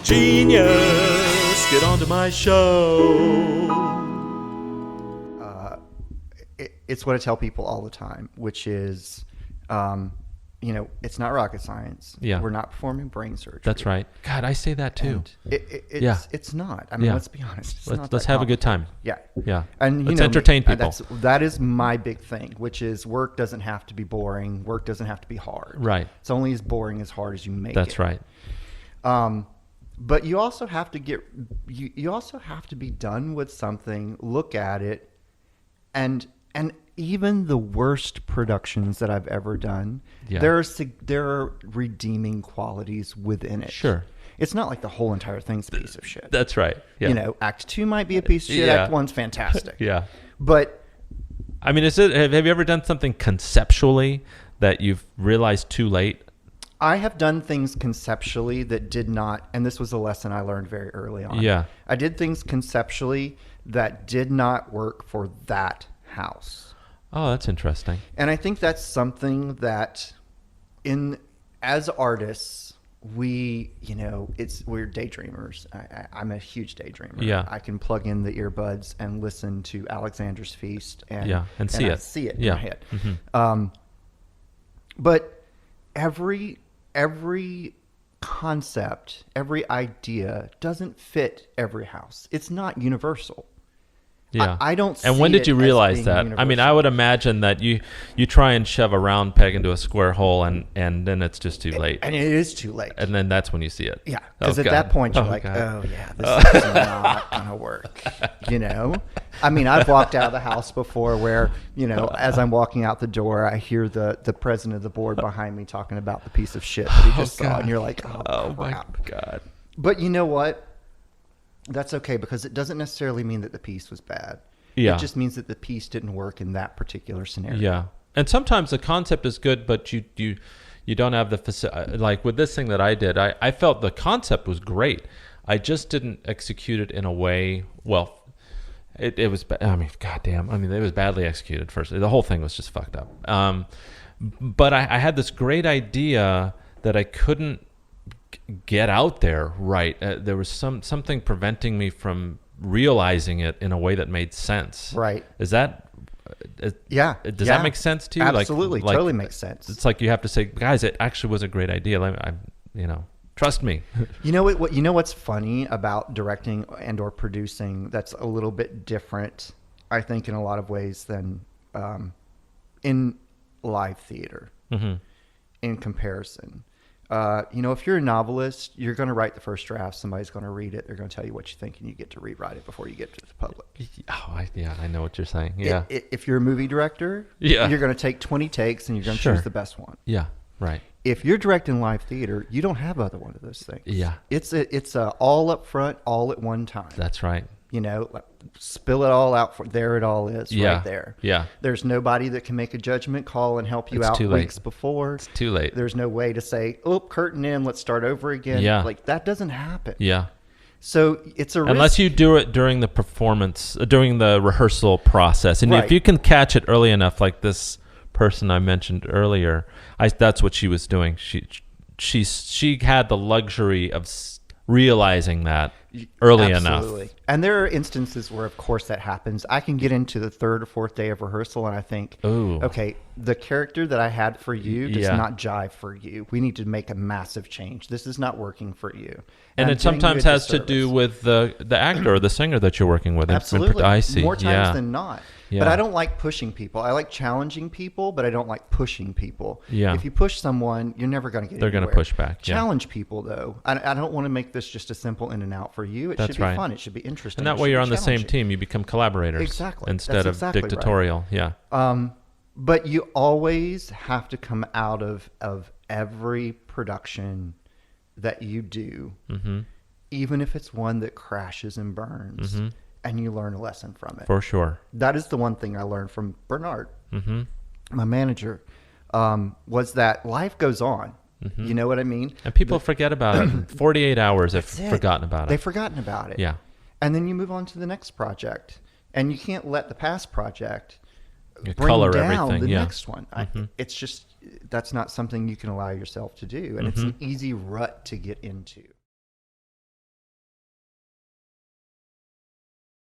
Genius, get onto my show. It's what I tell people all the time, which is, it's not rocket science. Yeah. We're not performing brain surgery. That's right. God, I say that too. It's not. I mean, let's be honest. It's not Let's that have a good time. Yeah. Yeah. And let's entertain people. That is my big thing, which is work doesn't have to be boring. Work doesn't have to be hard. Right. It's only as boring as hard as you make it. That's right. But you also have to you also have to be done with something, look at it, and even the worst productions that I've ever done, there are redeeming qualities within it. Sure. It's not like the whole entire thing's a piece of shit. That's right. Yeah. Act 2 might be a piece of shit. Yeah. Act 1's fantastic. Yeah. But I mean, have you ever done something conceptually that you've realized too late? I have done things conceptually that did not, and this was a lesson I learned very early on. Yeah. I did things conceptually that did not work for that house. Oh, that's interesting. And I think that's something that as artists, we're daydreamers. I'm a huge daydreamer. Yeah. I can plug in the earbuds and listen to Alexander's Feast and see I it. see it Yeah. in my head. Mm-hmm. But every concept, every idea doesn't fit every house. It's not universal. Yeah. I don't see And when did it you as realize being that? universal. I mean, I would imagine that you try and shove a round peg into a square hole and then it's just too late. And it is too late. And then that's when you see it. Yeah, because at God. that point you're Oh, like, God. oh yeah, this is not gonna work. I mean, I've walked out of the house before where as I'm walking out the door, I hear the president of the board behind me talking about the piece of shit that he just saw, and you're like, oh my crap. God. But you know what? That's okay, because it doesn't necessarily mean that the piece was bad. Yeah. It just means that the piece didn't work in that particular scenario. Yeah. And sometimes the concept is good, but you don't have the like with this thing that I did, I felt the concept was great. I just didn't execute it in a way, well, it was, I mean, goddamn. I mean, it was badly executed first. The whole thing was just fucked up. But I had this great idea that I couldn't get out there right. There was something preventing me from realizing it in a way that made sense. Right. Is that... Yeah. Does that make sense to you? Absolutely. Totally makes sense. It's like you have to say, guys, it actually was a great idea. Trust me. You know what's funny about directing and or producing that's a little bit different, I think, in a lot of ways than in live theater in comparison. If you're a novelist, you're going to write the first draft. Somebody's going to read it. They're going to tell you what you think, and you get to rewrite it before you get to the public. Oh, I know what you're saying. Yeah. If you're a movie director, Yeah. you're going to take 20 takes, and you're going to choose the best one. Yeah. Right. If you're directing live theater, you don't have either one of those things. Yeah. It's a all up front, all at one time. That's right. Spill it all out. There it all is right there. Yeah. There's nobody that can make a judgment call and help you It's out too late. weeks before. It's too late. There's no way to say, oh, curtain in, let's start over again. Yeah. Like, that doesn't happen. Yeah. So it's a risk. Unless you do it during the performance, during the rehearsal process. And Right. if you can catch it early enough, like this person I mentioned earlier, that's what she was doing. She had the luxury of realizing that early Absolutely. enough. And there are instances where, of course, that happens. I can get into the third or fourth day of rehearsal and I think, Ooh. okay, the character that I had for you does Yeah. not jive for you. We need to make a massive change. This is not working for you. And I'm it doing you sometimes a has to do disservice. with the actor or the singer that you're working with. Absolutely. I see. More times than not. Yeah. But I don't like pushing people. I like challenging people, but I don't like pushing people. Yeah. If you push someone, you're never going to get They're gonna anywhere. push back, yeah. Challenge people, though. I don't want to make this just a simple in and out for you. It That's should be right. fun. It should be interesting. And that It way should you're be on the same challenging. team. You become collaborators. Exactly. Instead That's of exactly right. dictatorial. Yeah. But you always have to come out of every production that you do, even if it's one that crashes and burns, and you learn a lesson from it. For sure. That is the one thing I learned from Bernard, my manager, was that life goes on. You know what I mean? And people forget about it. 48 hours have That's it. forgotten about They've it. forgotten about it. Yeah. And then you move on to the next project. And you can't let the past project You bring color down everything. the Yeah. next one. It's just, that's not something you can allow yourself to do. And it's an easy rut to get into.